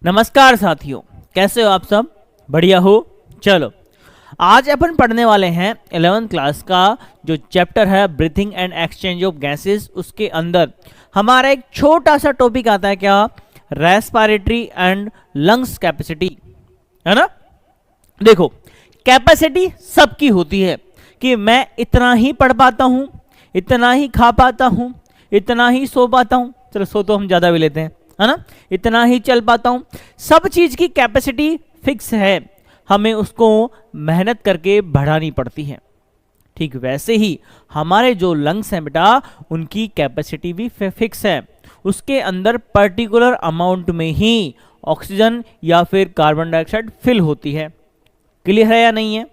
नमस्कार साथियों, कैसे हो आप सब? बढ़िया हो? चलो, आज अपन पढ़ने वाले हैं 11th क्लास का जो चैप्टर है breathing and exchange of gases. उसके अंदर हमारा एक छोटा सा टॉपिक आता है, क्या? रेस्पिरेटरी एंड लंग्स कैपेसिटी, है ना। देखो, कैपेसिटी सबकी होती है कि मैं इतना ही पढ़ पाता हूं, इतना ही खा पाता हूं, इतना ही सो पाता हूं। चलो, सो तो हम ज्यादा भी लेते हैं, है ना। इतना ही चल पाता हूं। सब चीज की कैपेसिटी फिक्स है, हमें उसको मेहनत करके बढ़ानी पड़ती है। ठीक वैसे ही हमारे जो लंग्स हैं बेटा, उनकी कैपेसिटी भी फिक्स है। उसके अंदर पर्टिकुलर अमाउंट में ही ऑक्सीजन या फिर कार्बन डाइऑक्साइड फिल होती है। क्लियर है या नहीं है?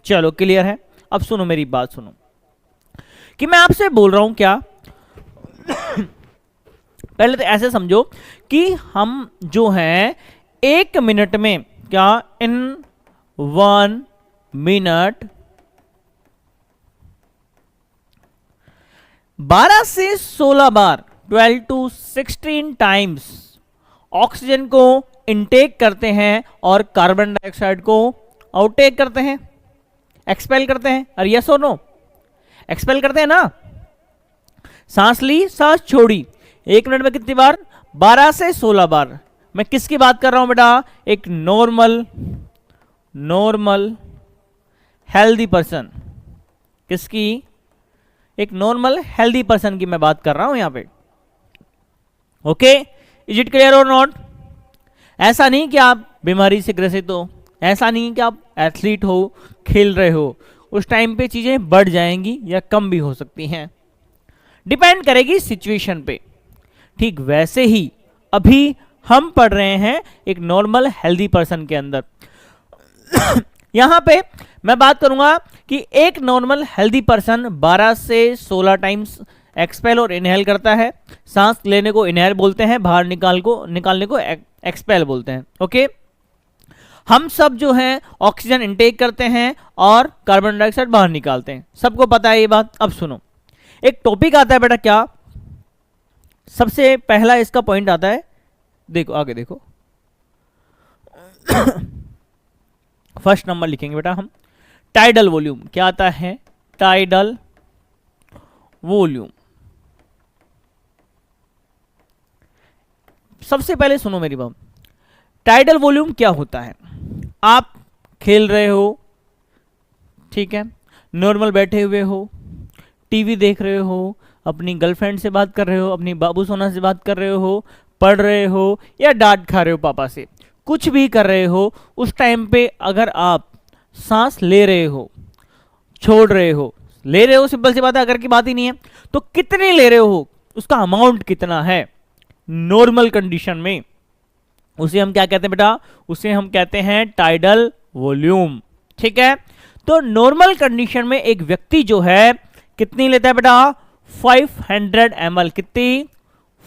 चलो, क्लियर है। अब सुनो, मेरी बात सुनो कि मैं आपसे बोल रहा हूं क्या। पहले तो ऐसे समझो कि हम जो हैं 1 मिनट में, क्या, इन 1 मिनट 12 से 16 बार 12 to 16 टाइम्स ऑक्सीजन को इनटेक करते हैं और कार्बन डाइऑक्साइड को आउटटेक करते हैं, एक्सपेल करते हैं। अरे यस और नो? एक्सपेल करते हैं ना। सांस ली, सांस छोड़ी। 1 मिनट में कितनी बार? 12 से 16 बार। मैं किसकी बात कर रहा हूं बेटा? एक नॉर्मल हेल्दी पर्सन। किसकी? एक नॉर्मल हेल्दी पर्सन की मैं बात कर रहा हूं यहां पे। ओके, इज इट क्लियर और नॉट? ऐसा नहीं कि आप बीमारी से ग्रसित हो, ऐसा नहीं कि आप एथलीट हो, खेल रहे हो, उस टाइम पे चीजें बढ़ जाएंगी या कम भी हो सकती हैं, डिपेंड करेगी सिचुएशन पे। ठीक वैसे ही अभी हम पढ़ रहे हैं एक नॉर्मल हेल्दी पर्सन के अंदर। यहां पे मैं बात करूंगा कि एक नॉर्मल हेल्दी पर्सन 12 से 16 टाइम्स एक्सपेल और इनहेल करता है। सांस लेने को इनहेल बोलते हैं, बाहर निकालने को एक्सपेल बोलते हैं। ओके, हम सब जो हैं ऑक्सीजन इनटेक करते हैं और कार्बन डाइऑक्साइड बाहर निकालते हैं। सबको पता है ये बात। अब सुनो, एक टॉपिक आता है बेटा, क्या? सबसे पहला इसका पॉइंट आता है, देखो आगे देखो। फर्स्ट नंबर लिखेंगे बेटा हम, टाइडल वॉल्यूम। क्या आता है? Tidal volume. सबसे पहले सुनो मेरी बात, टाइडल वॉल्यूम क्या होता है? आप खेल रहे हो, ठीक है, नॉर्मल बैठे हुए हो, टीवी देख रहे हो, अपनी गर्लफ्रेंड से बात कर रहे हो, अपनी बाबू सोना से बात कर रहे हो, पढ़ रहे हो या डांट खा रहे हो पापा से, कुछ भी कर रहे हो, उस टाइम पे अगर आप सांस ले रहे हो, छोड़ रहे हो, ले रहे हो, सिंपल सी बात है, अगर की बात ही नहीं है तो कितनी ले रहे हो, उसका अमाउंट कितना है नॉर्मल कंडीशन में, उसे हम क्या कहते हैं बेटा? उसे हम कहते हैं टाइडल वॉल्यूम। ठीक है, तो नॉर्मल कंडीशन में एक व्यक्ति जो है कितनी लेता है बेटा? 500 ml। कितनी?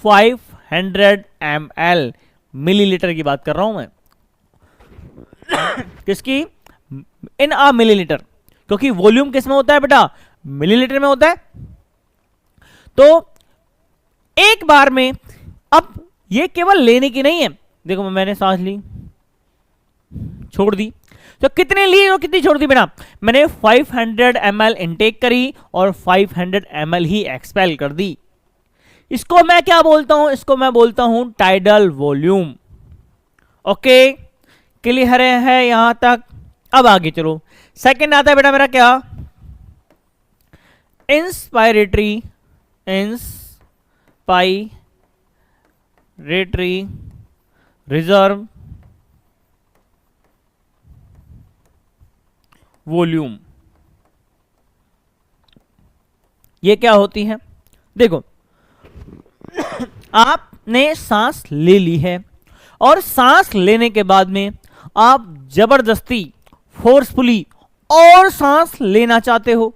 500 ml, मिलीलीटर की बात कर रहा हूं मैं। किसकी? इन अ मिलीलीटर, क्योंकि वॉल्यूम किस में होता है बेटा? मिलीलीटर में होता है। तो एक बार में, अब ये केवल लेने की नहीं है, देखो मैंने सांस ली, छोड़ दी, तो कितने ली और कितनी छोड़ दी बेटा? मैंने 500 ml इनटेक करी और 500 ml ही एक्सपेल कर दी। इसको मैं क्या बोलता हूं? इसको मैं बोलता हूं टाइडल वॉल्यूम। ओके, क्लियर है यहां तक? अब आगे चलो, सेकंड आता है बेटा मेरा, क्या? Inspiratory reserve volume. ये क्या होती है? देखो, आपने सांस ले ली है और सांस लेने के बाद में आप जबरदस्ती फोर्सफुली और सांस लेना चाहते हो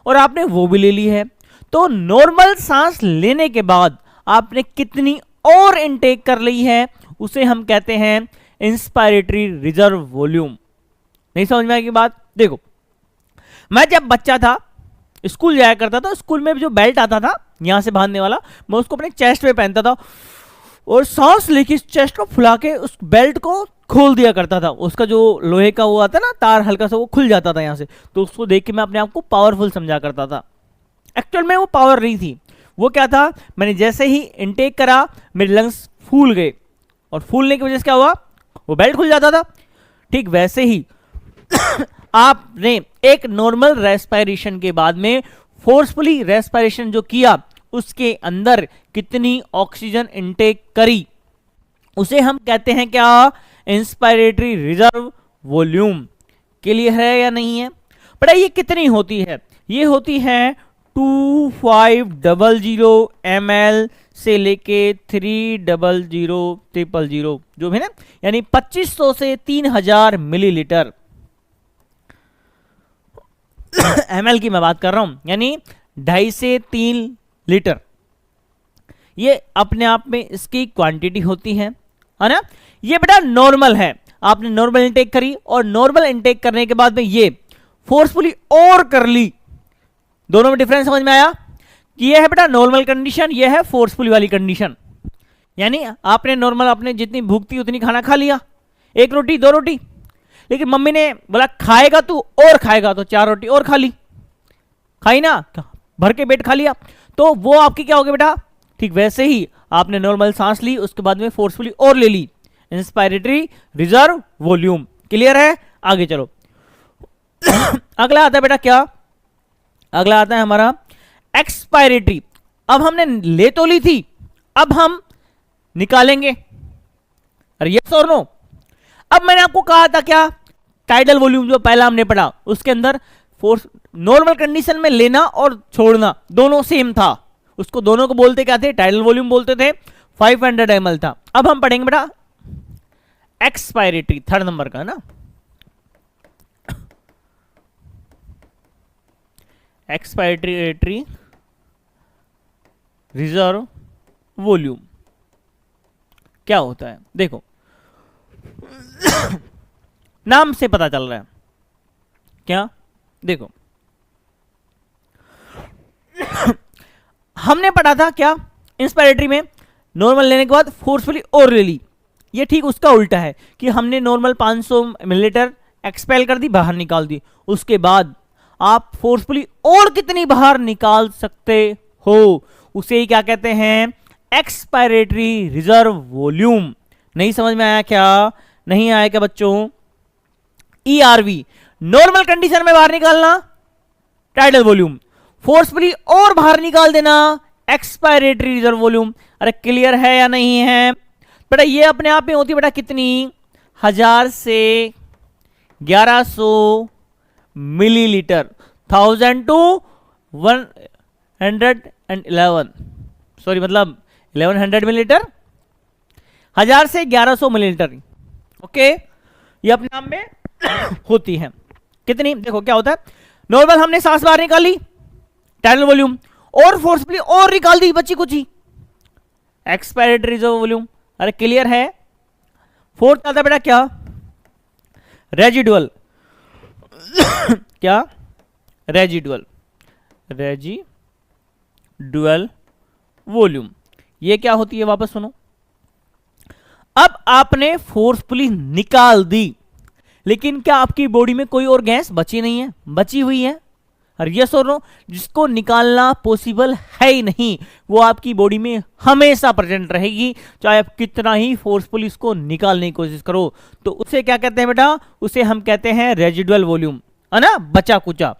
और आपने वो भी ले ली है, तो नॉर्मल सांस लेने के बाद आपने कितनी और इनटेक कर ली है, उसे हम कहते हैं इंस्पायरेटरी रिजर्व वॉल्यूम। नहीं समझ में आएगी बात? देखो, मैं जब बच्चा था, स्कूल जाया करता था, स्कूल में जो बेल्ट आता था यहां से बांधने वाला, मैं उसको अपने चेस्ट पे पहनता था और सांस लेके चेस्ट को फुला के उस बेल्ट को खोल दिया करता था। उसका जो लोहे का वो आता ना तार, हल्का सा वो खुल जाता था यहाँ से, तो उसको देख के मैं अपने आप को पावरफुल समझा करता था। एक्चुअल में वो पावर नहीं थी, वो क्या था, मैंने जैसे ही इनटेक करा मेरे लंग्स फूल गए, और फूलने की वजह से क्या हुआ, वो बेल्ट खुल जाता था। ठीक वैसे ही आपने एक नॉर्मल रेस्पिरेशन के बाद में फोर्सफुली रेस्पिरेशन जो किया, उसके अंदर कितनी ऑक्सीजन इनटेक करी, उसे हम कहते हैं क्या, इंस्पायरेटरी रिजर्व वॉल्यूम। क्लियर है या नहीं है? बड़ा ये कितनी होती है, ये होती है 2500 ml से लेके 300 जो भी ना, यानी 2500 से 3000 मिलीलीटर ml की मैं बात कर रहा हूं, यानी 2.5 से 3 लीटर। ये अपने आप में इसकी क्वांटिटी होती है ना। ये बेटा नॉर्मल है, आपने नॉर्मल इनटेक करी, और नॉर्मल इनटेक करने के बाद में ये फोर्सफुली और कर ली। दोनों में डिफरेंस समझ में आया कि ये है बेटा नॉर्मल कंडीशन, ये है फोर्सफुली वाली कंडीशन। यानी आपने नॉर्मल, आपने जितनी भूख थी उतनी खाना खा लिया, 1 रोटी 2 रोटी, लेकिन मम्मी ने बोला खाएगा तू और खाएगा, तो 4 रोटी और खा ली, खाई ना, भर के पेट खा लिया, तो वो आपकी क्या होगी बेटा। ठीक वैसे ही आपने नॉर्मल सांस ली, उसके बाद में फोर्सफुली और ले ली, इंस्पायरेटरी रिजर्व वॉल्यूम। क्लियर है? आगे चलो। अगला आता है बेटा क्या, अगला आता है हमारा एक्सपायरेटरी। अब हमने ले तो ली थी, अब हम निकालेंगे, अरे यस और नो। अब मैंने आपको कहा था क्या, टाइडल वॉल्यूम जो पहला हमने पढ़ा, उसके अंदर फोर्स नॉर्मल कंडीशन में लेना और छोड़ना दोनों सेम था, उसको दोनों को बोलते क्या थे, टाइडल वॉल्यूम बोलते थे, 500 ml था। अब हम पढ़ेंगे बेटा एक्सपायरेटरी, 3rd नंबर का ना, एक्सपायरेटरी रिजर्व वॉल्यूम क्या होता है। देखो नाम से पता चल रहा है क्या, देखो हमने पढ़ा था क्या, इंस्पायरेटरी में नॉर्मल लेने के बाद फोर्सफुली और ले ली, ये ठीक उसका उल्टा है कि हमने नॉर्मल 500 मिलीलीटर एक्सपेल कर दी, बाहर निकाल दी, उसके बाद आप फोर्सफुली और कितनी बाहर निकाल सकते हो, उसे ही क्या कहते हैं, एक्सपायरेटरी रिजर्व वॉल्यूम। नहीं समझ में आया क्या, नहीं आया क्या बच्चों? ईआरवी नॉर्मल कंडीशन में बाहर निकालना टाइडल वॉल्यूम, फोर्सफुली और बाहर निकाल देना एक्सपायरेटरी रिजर्व वॉल्यूम। अरे क्लियर है या नहीं है बेटा? ये अपने आप में होती है बेटा कितनी, 1000 से 1100 मिलीलीटर, 1000 टू 111, सॉरी मतलब 1100 मिलीलीटर, 1000 से 1100 मिलीलीटर। ओके, ये अपने आप में होती है कितनी। देखो क्या होता है, नॉर्मल हमने सांस बाहर निकाली, टाइडल वॉल्यूम, और फोर्सफुली और निकाल दी, बची कुछ ही, एक्सपायरेटरी रिजर्व वॉल्यूम। अरे क्लियर है? 4th आता बेटा क्या, रेजिडुअल। क्या, रेजिडुअल वॉल्यूम। ये क्या होती है, वापस सुनो। अब आपने फोर्सफुली निकाल दी, लेकिन क्या आपकी बॉडी में कोई और गैस बची नहीं है? बची हुई है। और यस और नो, जिसको निकालना पॉसिबल है ही नहीं, वो आपकी बॉडी में हमेशा प्रेजेंट रहेगी, चाहे आप कितना ही फोर्सफुली इसको निकालने की कोशिश करो। तो उसे क्या कहते हैं बेटा, उसे हम कहते हैं रेजिडुअल वॉल्यूम, है ना, बचा कुचा।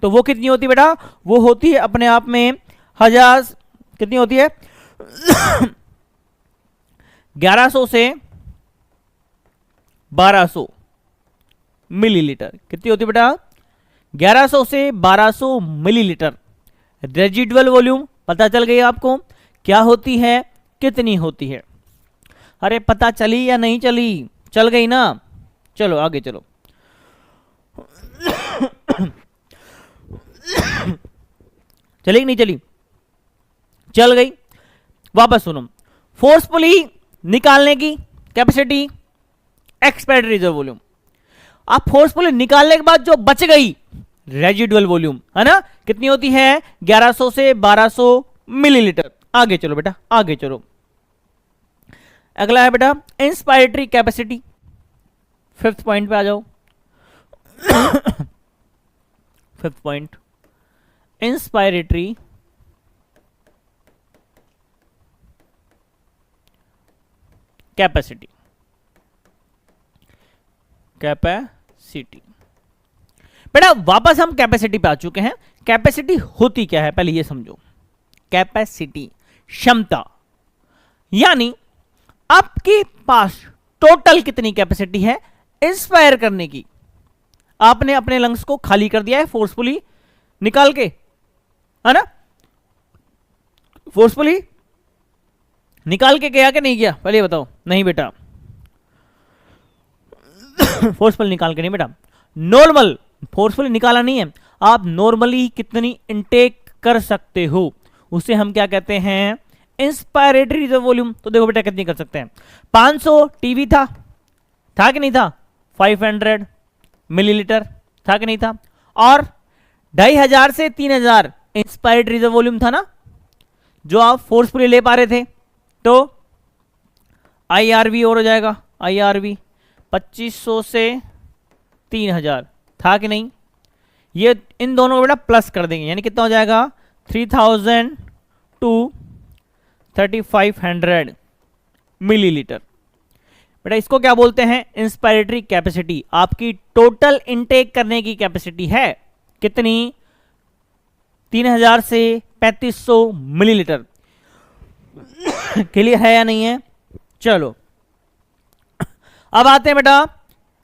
तो वो कितनी होती है बेटा, वो होती है अपने आप में 1000, कितनी होती है 1100 से 1200 मिलीलीटर। कितनी होती है बेटा, 1100 से 1200 मिलीलीटर। रेजिडुअल वॉल्यूम पता चल गई आपको क्या होती है, कितनी होती है? अरे पता चली या नहीं चली? चल गई ना। चलो आगे चलो। चली नहीं चली? चल गई। वापस सुनो, फोर्सफुली निकालने की कैपेसिटी एक्सपायरेटरी रिजर्व वॉल्यूम। आप फोर्सफुली निकालने के बाद जो बच गई रेजिडुअल वॉल्यूम, है ना, कितनी होती है 1100 से 1200 मिलीलीटर। आगे चलो बेटा, आगे चलो। अगला है बेटा इंस्पायरेटरी कैपेसिटी, फिफ्थ पॉइंट पे आ जाओ। Fifth point, inspiratory capacity. Capacity बेटा वापस हम कैपेसिटी पे आ चुके हैं। कैपेसिटी होती क्या है पहले ये समझो। कैपेसिटी क्षमता, यानी आपके पास टोटल कितनी कैपेसिटी है इंस्पायर करने की। आपने अपने लंग्स को खाली कर दिया है फोर्सफुली निकाल के, है ना, फोर्सफुली निकाल के गया कि नहीं गया पहले बताओ। नहीं बेटा, फोर्सफुल निकाल के नहीं बेटा, नॉर्मल फोर्सफुली निकाला नहीं है। आप नॉर्मली कितनी इनटेक कर सकते हो उसे हम क्या कहते हैं, इंस्पायरेटरी रिजर्व वॉल्यूम। तो देखो बेटा कितनी कर सकते हैं, 500 टीवी था कि नहीं था, 500 मिलीलीटर था कि नहीं था, और 2500 से 3000 इंस्पायरेटरी रिजर्व वॉल्यूम था ना जो आप फोर्सफुली ले पा रहे थे। तो IRV और हो जाएगा, IRV 2500 से 3000 था कि नहीं। ये इन दोनों को बेटा प्लस कर देंगे, यानी कितना हो जाएगा 3000 टू 3500 मिलीलीटर। बेटा इसको क्या बोलते हैं, इंस्पायरेटरी कैपेसिटी। आपकी टोटल इनटेक करने की कैपेसिटी है कितनी, 3000 से 3500 मिलीलीटर। क्लियर है या नहीं है। चलो अब आते हैं बेटा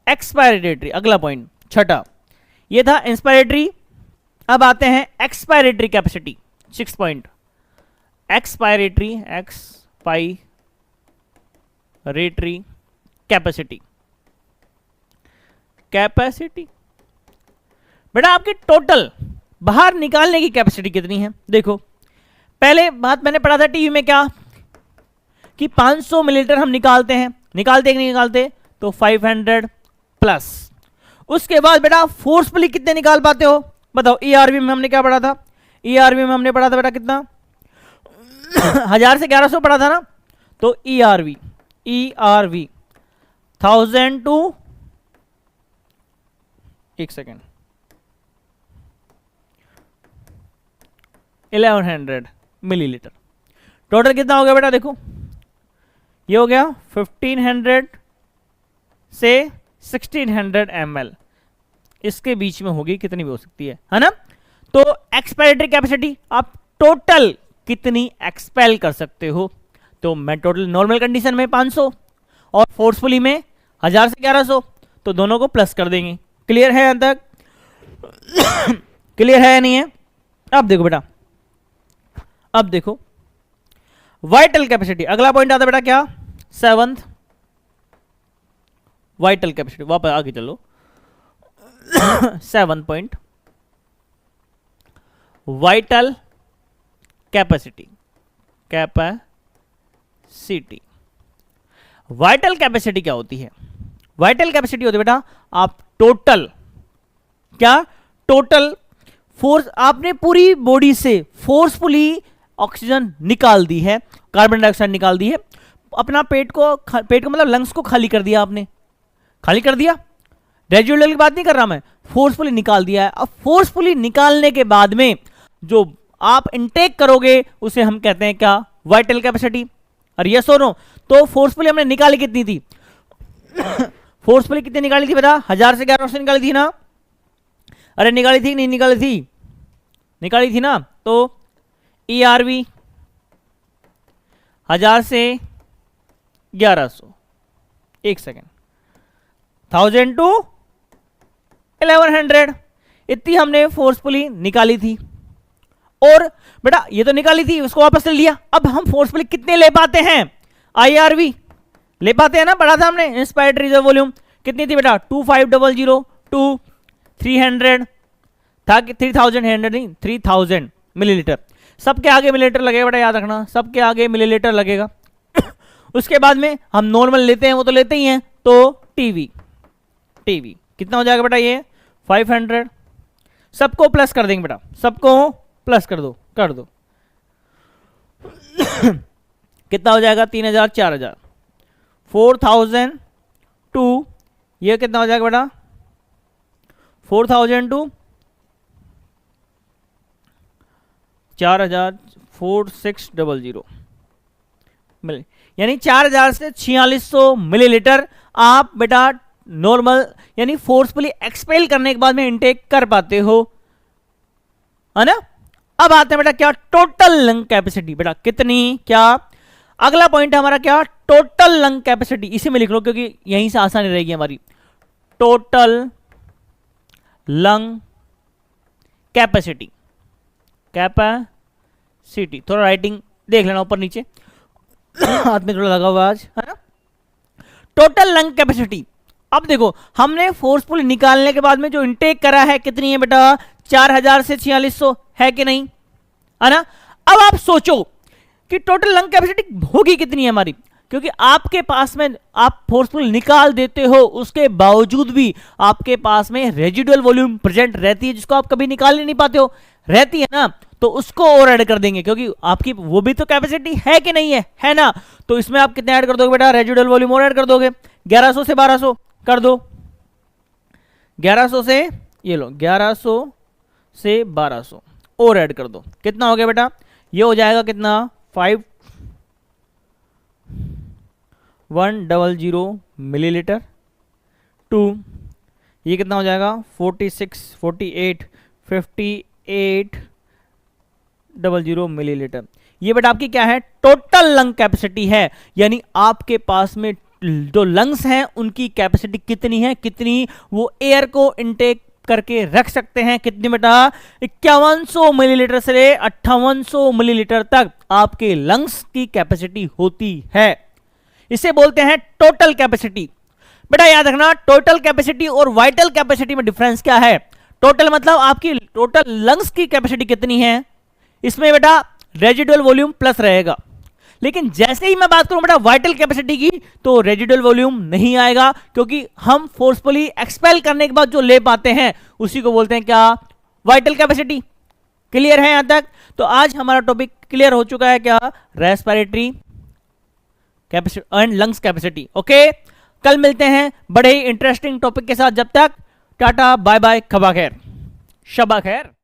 एक्सपायरेटरी, अगला पॉइंट छठा ये था इंस्पायरेटरी। अब आते हैं expiratory capacity, six point expiratory capacity. Capacity बेटा आपकी टोटल बाहर निकालने की कैपेसिटी कितनी है। देखो पहले बात मैंने पढ़ा था टीवी में क्या कि 500 मिलीलीटर हम निकालते हैं, निकालते कि नहीं निकालते, तो 500 प्लस। उसके बाद बेटा फोर्सफुली कितने निकाल पाते हो बताओ। ERV में हमने क्या पढ़ा था, ERV में हमने पढ़ा था बेटा कितना 1000 से 1100 पढ़ा था ना। तो ERV 1000 टू, एक सेकेंड, 1100 मिलीलीटर। टोटल कितना हो गया बेटा, देखो ये हो गया 1500 से 1600 ml, इसके बीच में होगी, कितनी भी हो सकती है ना। तो एक्सपायरेटरी कैपेसिटी आप टोटल कितनी एक्सपेल कर सकते हो। तो मैं टोटल नॉर्मल कंडीशन में 500 और फोर्सफुली में 1000 से 1100, तो दोनों को प्लस कर देंगे। क्लियर है यहां तक, क्लियर है या नहीं है। अब देखो बेटा, अब देखो वाइटल कैपेसिटी, अगला पॉइंट आता है बेटा क्या, सेवंथ वाइटल कैपेसिटी। वापस आगे चलो, 7 point vital capacity. Capacity, vital capacity क्या होती है, वाइटल कैपेसिटी होती है बेटा आप टोटल क्या, टोटल फोर्स, आपने पूरी बॉडी से फोर्सफुली ऑक्सीजन निकाल दी है, कार्बन डाइऑक्साइड निकाल दी है, अपना पेट को मतलब लंग्स को खाली कर दिया, आपने खाली कर दिया। रेजुअल की बात नहीं कर रहा मैं, फोर्सफुली निकाल दिया है। अब फोर्सफुली निकालने के बाद में जो आप इनटेक करोगे उसे हम कहते हैं क्या, वाइटल कैपेसिटी। और यस और नो, तो फोर्सफुली हमने निकाली कितनी थी फोर्सफुली कितनी निकाली थी बेटा, 1000 से 1100 निकाली थी ना। अरे निकाली थी नहीं निकाली थी, निकाली थी ना। तो ERV 1000 से 1100, एक सेकेंड, 1000 टू 1100, इतनी हमने फोर्सफुली निकाली थी। और बेटा ये तो निकाली थी, उसको वापस ले लिया। अब हम फोर्सफुली कितने ले पाते हैं, IRV ले पाते हैं ना, पढ़ा था हमने इंस्पायर्ड रिजर्व वॉल्यूम कितनी थी बेटा, 2500 टू 300 था कि 3000 नहीं 3000 मिलीलीटर। सबके आगे मिलीलीटर लगेगा बेटा, याद रखना सबके आगे मिलीलीटर लगेगा। उसके बाद में हम नॉर्मल लेते हैं, वो तो लेते ही हैं। तो टीवी कितना हो जाएगा बेटा, ये 500, सबको प्लस कर देंगे बेटा, सबको प्लस कर दो कितना हो जाएगा, 3000 4000। 4000 टू, ये कितना हो जाएगा बेटा 4000 टू 4000, 4600 मिली, यानी 4000 से 4600 मिलीलीटर आप बेटा नॉर्मल यानी फोर्सफुली एक्सपेल करने के बाद में इनटेक कर पाते हो, है ना। अब आते हैं बेटा क्या, टोटल लंग कैपेसिटी। बेटा कितनी, क्या अगला पॉइंट है हमारा क्या, टोटल लंग कैपेसिटी। इसी में लिख लो क्योंकि यहीं से आसानी रहेगी हमारी। टोटल लंग कैपेसिटी, कैपेसिटी थोड़ा राइटिंग देख लेना ऊपर नीचे, हाथ में थोड़ा लगा हुआ आज, है ना। टोटल लंग कैपेसिटी, अब देखो हमने फोर्सफुल निकालने के बाद में जो इनटेक करा है कितनी है बेटा 4000 से 4600 है कि नहीं, है ना। अब आप सोचो कि टोटल लंग कैपेसिटी होगी कितनी है हमारी, क्योंकि आपके पास में आप फोर्सफुल निकाल देते हो उसके बावजूद भी आपके पास में रेजिडुअल वॉल्यूम प्रेजेंट रहती है, जिसको आप कभी निकाल ही नहीं पाते हो, रहती है ना, तो उसको और ऐड कर देंगे क्योंकि आपकी वो भी तो कैपेसिटी है कि नहीं है ना। तो इसमें आप कितने ऐड कर दोगे बेटा, रेजिडुअल वॉल्यूम और ऐड कर दोगे, 1100 से 1200 कर दो, 1100 से ये लो 1100 से 1200 और ऐड कर दो, कितना हो गया बेटा, ये हो जाएगा कितना 5100 मिलीलीटर टू, ये कितना हो जाएगा 5800 मिलीलीटर। ये बेटा आपकी क्या है, टोटल लंग कैपेसिटी है, यानी आपके पास में जो लंग्स हैं उनकी कैपेसिटी कितनी है, कितनी वो एयर को इनटेक करके रख सकते हैं, कितनी बेटा 5100 मिलीलीटर से 5800 मिलीलीटर तक आपके लंग्स की कैपेसिटी होती है, इसे बोलते हैं टोटल कैपेसिटी। बेटा याद रखना टोटल कैपेसिटी और वाइटल कैपेसिटी में डिफरेंस क्या है। टोटल मतलब आपकी टोटल लंग्स की कैपेसिटी कितनी है, इसमें बेटा रेजिडुअल वॉल्यूम प्लस रहेगा, लेकिन जैसे ही मैं बात करूं बेटा वाइटल कैपेसिटी की तो रेजिडुअल वॉल्यूम नहीं आएगा, क्योंकि हम फोर्सफुली एक्सपेल करने के बाद जो ले पाते हैं उसी को बोलते हैं क्या, वाइटल कैपेसिटी। क्लियर है यहां तक। तो आज हमारा टॉपिक क्लियर हो चुका है क्या, respiratory capacity and lungs capacity. Okay, कल मिलते हैं बड़े ही इंटरेस्टिंग टॉपिक के साथ, जब तक टाटा बाय बाय, खबा खैर, शबा खैर।